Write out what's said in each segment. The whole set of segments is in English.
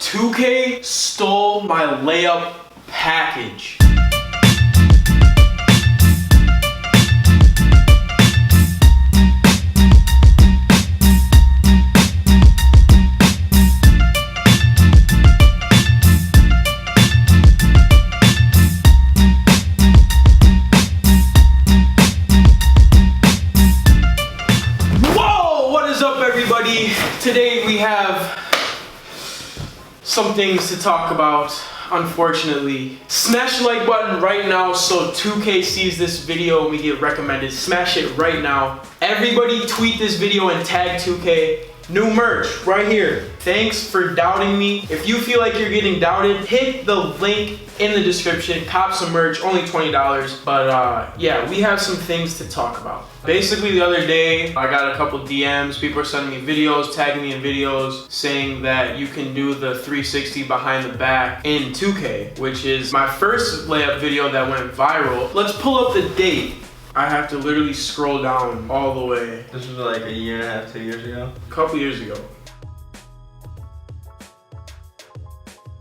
2K stole my layup package. Whoa, what is up everybody? Today we have some things to talk about, unfortunately. Smash the like button right now so 2K sees this video and we get recommended. Smash it right now. Everybody tweet this video and tag 2K. New merch right here. Thanks for doubting me. If you feel like you're getting doubted, hit the link in the description. Cop some merch, only $20. But yeah, we have some things to talk about. Basically the other day, I got a couple DMs. People are sending me videos, tagging me in videos, saying that you can do the 360 behind the back in 2K, which is my first layup video that went viral. Let's pull up the date. I have to literally scroll down all the way. This was like a year and a half, 2 years ago? A couple years ago.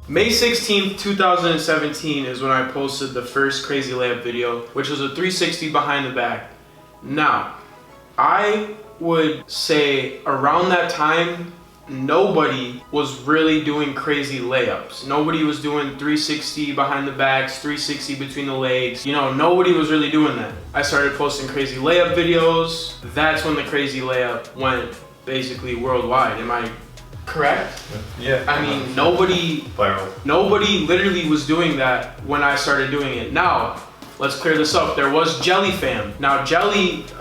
May 16th, 2017 is when I posted the first crazy layup video, which was a 360 behind the back. Now, I would say around that time, nobody was really doing crazy layups. Nobody was doing 360 behind the backs, 360 between the legs. You know, nobody was really doing that. I started posting crazy layup videos. That's when the crazy layup went basically worldwide. Am I correct? Yeah. I mean, nobody literally was doing that when I started doing it. Now, let's clear this up. There was Jelly Fam. Now, a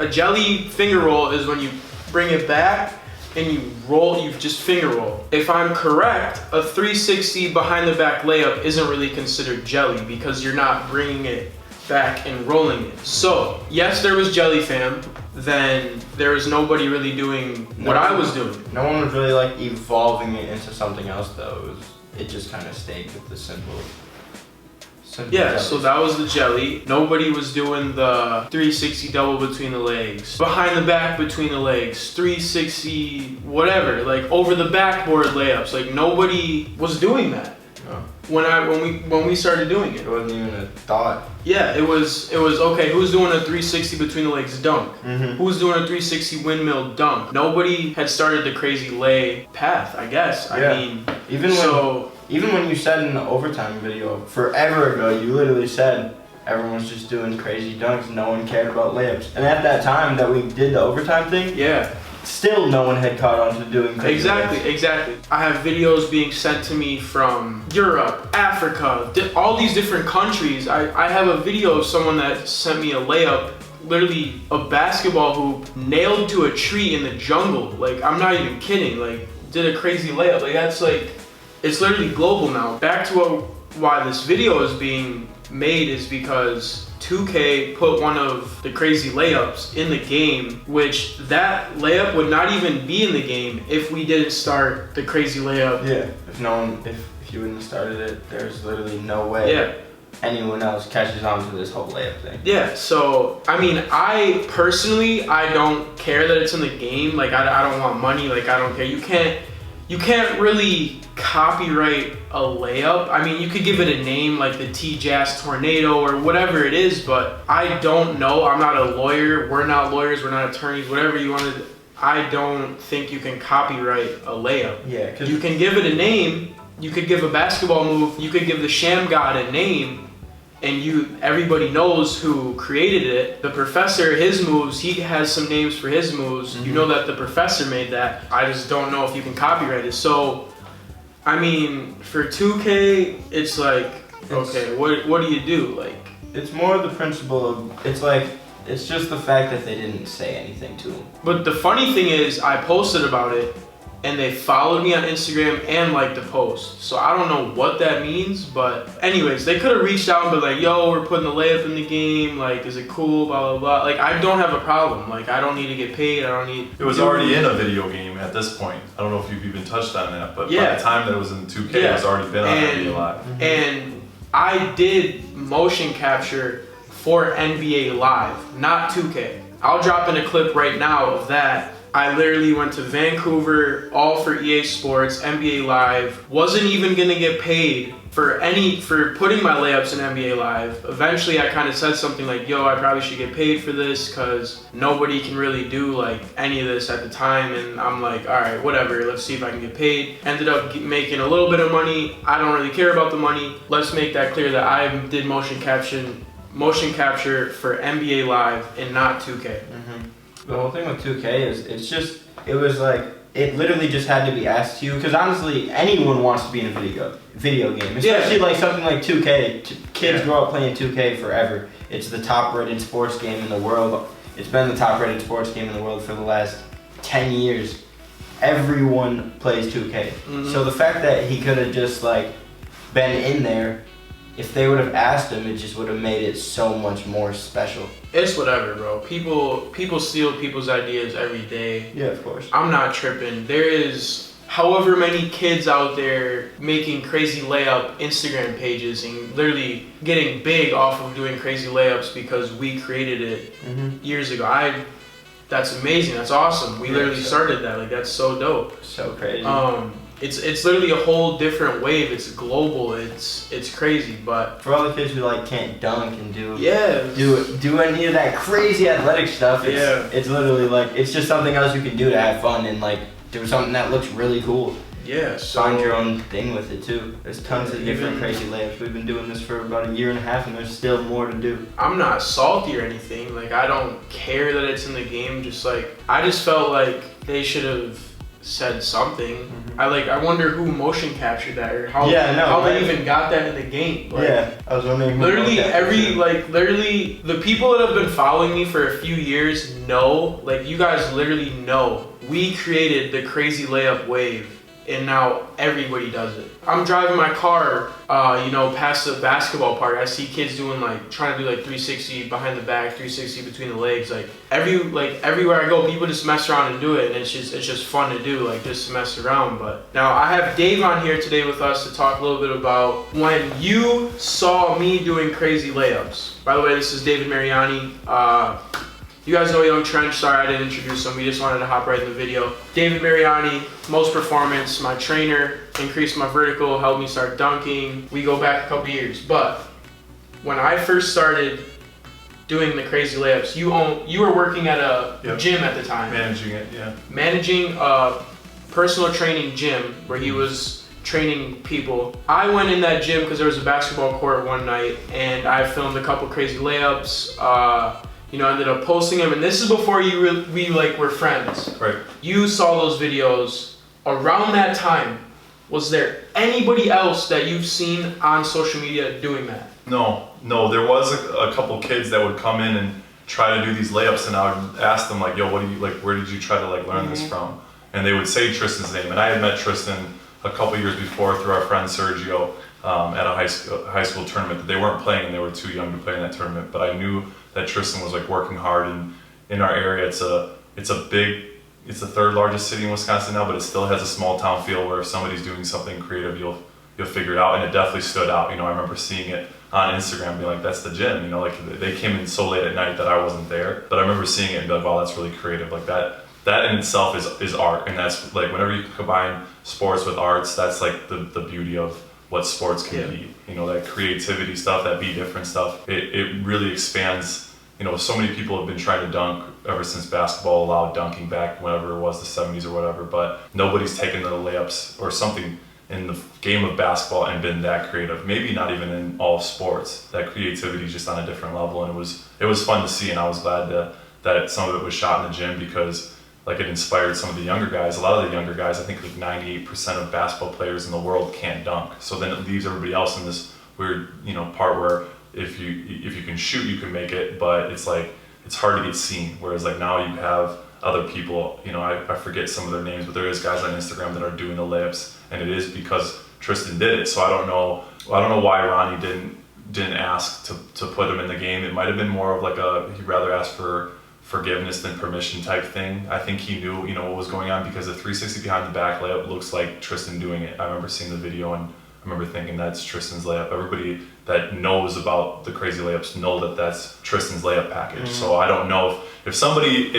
jelly finger roll is when you bring it back and you roll, you just finger roll. If I'm correct, a 360 behind the back layup isn't really considered jelly because you're not bringing it back and rolling it. So, yes, there was Jelly Fam. Then there was nobody really doing what I was doing. No one was really like evolving it into something else though. It just kind of stayed with the simple yeah, jelly. so that was the jelly. Nobody was doing the 360 double between the legs, behind the back between the legs, 360 whatever, like over the backboard layups. Like nobody was doing that. No. When we started doing it. It wasn't even a thought. Yeah, it was okay, who's doing a 360 between the legs dunk? Mm-hmm. Who's doing a 360 windmill dunk? Nobody had started the crazy lay path, I guess. Yeah. I mean, even when you said in the overtime video forever ago, you literally said everyone was just doing crazy dunks, no one cared about layups. And at that time that we did the overtime thing, yeah, still no one had caught on to doing crazy layups. Exactly. I have videos being sent to me from Europe, Africa, all these different countries. I have a video of someone that sent me a layup, literally a basketball hoop nailed to a tree in the jungle. Like, I'm not even kidding. Like, did a crazy layup. Like, that's like, it's literally global now. Back to why this video is being made is because 2K put one of the crazy layups in the game, which that layup would not even be in the game if we didn't start the crazy layup. Yeah, if you wouldn't have started it, there's literally no way anyone else catches on to this whole layup thing. Yeah, so, I mean, I personally don't care that it's in the game. Like, I don't want money, like, I don't care. You can't really copyright a layup. I mean, you could give it a name like the Jass tornado or whatever it is, but I don't know. I'm not a lawyer. We're not lawyers. We're not attorneys. Whatever you want to. I don't think you can copyright a layup. Yeah, because you can give it a name. You could give a basketball move. You could give the Sham God a name, and everybody knows who created it. The professor, his moves, he has some names for his moves. Mm-hmm. You know that the professor made that. I just don't know if you can copyright it. So, I mean, for 2K, it's like, okay, what do you do? Like, it's more the principle of, it's just the fact that they didn't say anything to him. But the funny thing is, I posted about it, and they followed me on Instagram and liked the post. So I don't know what that means, but anyways, they could have reached out and been like, yo, we're putting the layup in the game, like, is it cool, blah, blah, blah. Like, I don't have a problem. Like, I don't need to get paid, I don't need... It was already in a video game at this point. I don't know if you've even touched on that, but by the time that it was in 2K, it was already been on NBA Live. Mm-hmm. And I did motion capture for NBA Live, not 2K. I'll drop in a clip right now of that I literally went to Vancouver, all for EA Sports, NBA Live. Wasn't even gonna get paid for putting my layups in NBA Live. Eventually I kind of said something like, yo, I probably should get paid for this because nobody can really do like any of this at the time. And I'm like, all right, whatever, let's see if I can get paid. Ended up making a little bit of money. I don't really care about the money. Let's make that clear that I did motion capture for NBA Live and not 2K. The whole thing with 2K is it was like, it literally just had to be asked to you, because honestly, anyone wants to be in a video game, especially like something like 2K. Kids grow up playing 2K forever. It's the top rated sports game in the world. It's been the top rated sports game in the world for the last 10 years. Everyone plays 2K. So the fact that he could have just like been in there, if they would have asked him, it just would have made it so much more special. It's whatever, bro. People steal people's ideas every day. Yeah, of course. I'm not tripping. There is however many kids out there making crazy layup Instagram pages and literally getting big off of doing crazy layups because we created it years ago. That's amazing. That's awesome. We literally started that. Like, that's so dope. So crazy. It's literally a whole different wave. It's global. It's crazy. But for all the kids who like can't dunk and do any of that crazy athletic stuff, it's literally like, it's just something else you can do to have fun and like do something that looks really cool. Yeah, so find your own thing with it too. There's tons of different crazy layups. We've been doing this for about 1.5 years and there's still more to do. I'm not salty or anything. Like, I don't care that it's in the game. Just like, I just felt like they should have said something. I wonder who motion captured that or how they even got that in the game. Like, I was wondering. Literally literally the people that have been following me for a few years know, like, you guys literally know, we created the crazy layup wave. And now everybody does it. I'm driving my car, past the basketball park. I see kids doing trying to do 360 behind the back, 360 between the legs. Everywhere I go, people just mess around and do it, and it's just fun to do, just to mess around. But now I have Dave on here today with us to talk a little bit about when you saw me doing crazy layups. By the way, this is David Mariani. You guys know Young Trench. Sorry I didn't introduce him. We just wanted to hop right in the video. David Mariani, Most Performance, my trainer, increased my vertical, helped me start dunking. We go back a couple years. But when I first started doing the crazy layups, you were working at a gym at the time. Managing it, yeah. Managing a personal training gym where he was training people. I went in that gym because there was a basketball court one night, and I filmed a couple crazy layups. Ended up posting them, and this is before we were friends. Right. You saw those videos around that time. Was there anybody else that you've seen on social media doing that? No. There was a couple kids that would come in and try to do these layups, and I would ask them yo, what do you where did you try to learn this from? And they would say Tristan's name, and I had met Tristan a couple years before through our friend Sergio at a high school tournament that they weren't playing and they were too young to play in that tournament. But I knew that Tristan was working hard, and in our area it's the third largest city in Wisconsin now, but it still has a small town feel where if somebody's doing something creative, you'll figure it out, and it definitely stood out. I remember seeing it on Instagram, being that's the gym. They came in so late at night that I wasn't there, but I remember seeing it and be wow, that's really creative. That in itself is art, and that's whenever you combine sports with arts, that's the beauty of what sports can be. That creativity stuff, that be different stuff, it really expands. So many people have been trying to dunk ever since basketball allowed dunking back whenever it was, the 70s or whatever, but nobody's taken the layups or something in the game of basketball and been that creative. Maybe not even in all sports. That creativity is just on a different level, and it was fun to see, and I was glad that some of it was shot in the gym because it inspired some of the younger guys. A lot of the younger guys, I think 98% of basketball players in the world can't dunk. So then it leaves everybody else in this weird, part where if you can shoot, you can make it, but it's hard to get seen. Whereas now you have other people, I forget some of their names, but there is guys on Instagram that are doing the layups, and it is because Tristan did it. So I don't know why Ronnie didn't ask to put him in the game. It might have been more of he'd rather ask for forgiveness than permission type thing. I think he knew, what was going on, because the 360 behind the back layup looks like Tristan doing it. I remember seeing the video, and remember thinking that's Tristan's layup. Everybody that knows about the crazy layups know that that's Tristan's layup package. So I don't know if somebody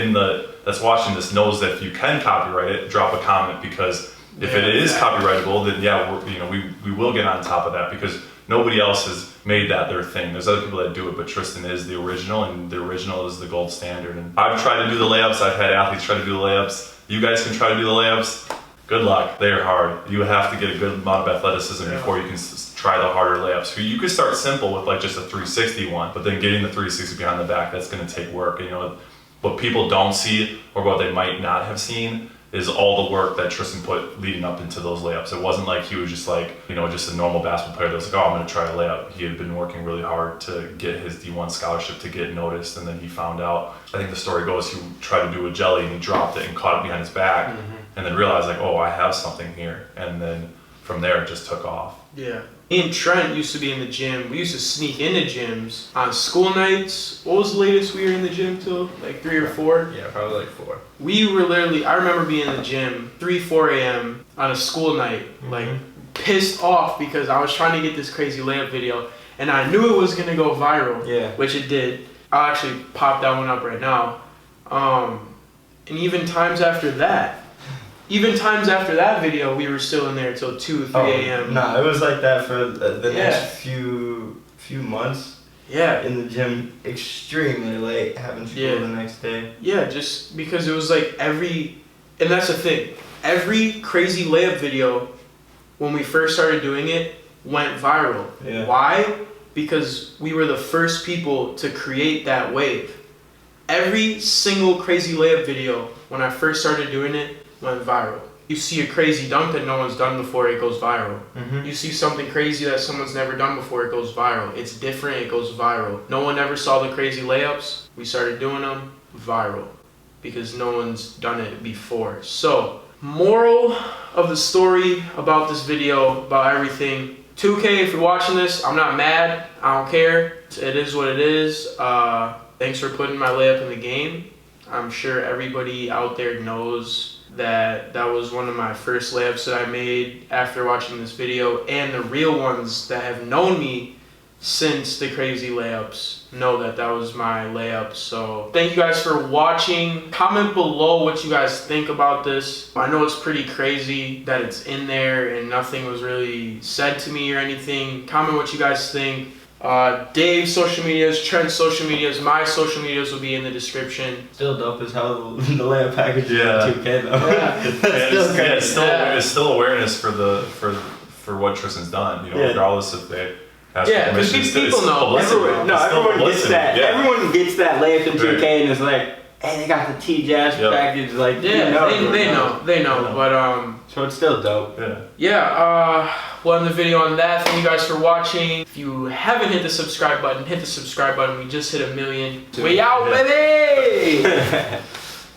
that's watching this knows that if you can copyright it, drop a comment, because if it is copyrightable, then we will get on top of that, because nobody else has made that their thing. There's other people that do it, but Tristan is the original, and the original is the gold standard. And I've tried to do the layups. I've had athletes try to do the layups. You guys can try to do the layups. Good luck. They are hard. You have to get a good amount of athleticism before you can try the harder layups. You could start simple with like just a 360 one, but then getting the 360 behind the back, that's going to take work. And, what people don't see, or what they might not have seen, is all the work that Tristan put leading up into those layups. It wasn't like he was just like, just a normal basketball player that was like, oh, I'm going to try a layup. He had been working really hard to get his D1 scholarship, to get noticed, and then he found out, I think the story goes, he tried to do a jelly and he dropped it and caught it behind his back, and then realized like, oh, I have something here. And then from there it just took off. Yeah. Me and Trent used to be in the gym. We used to sneak into gyms on school nights. What was the latest we were in the gym till? Like 3 or 4? Yeah, probably like 4. We were literally, I remember being in the gym 3, 4 a.m. on a school night, like pissed off because I was trying to get this crazy layup video and I knew it was going to go viral, which it did. I'll actually pop that one up right now. And even times after that video, we were still in there till 2, 3 a.m. No, it was like that for the next few months. Yeah. In the gym, extremely late, having school the next day. Yeah, just because it was like and that's the thing, every crazy layup video, when we first started doing it, went viral. Yeah. Why? Because we were the first people to create that wave. Every single crazy layup video, when I first started doing it, went viral. You see a crazy dunk that no one's done before, it goes viral. You see something crazy that someone's never done before, it goes viral. It's different, it goes viral. No one ever saw the crazy layups. We started doing them, viral. Because no one's done it before. So, moral of the story about this video, about everything. 2K, if you're watching this, I'm not mad. I don't care. It is what it is. Thanks for putting my layup in the game. I'm sure everybody out there knows that was one of my first layups that I made after watching this video, and the real ones that have known me since the crazy layups know that was my layup. So thank you guys for watching. Comment below what you guys think about this. I know it's pretty crazy that it's in there and nothing was really said to me or anything. Comment what you guys think. Dave's social medias, Trent's social medias, my social medias will be in the description. Still dope as hell, the layup package is 2K though. It's still awareness for what Tristan's done, regardless if they ask for because permission. people know. Everyone gets that. Everyone gets that layup in 2K and it's like, hey, they got the Jass package. Like, they know. But so it's still dope. We'll end the video on that. Thank you guys for watching. If you haven't hit the subscribe button, hit the subscribe button. We just hit 1 million. We out, baby!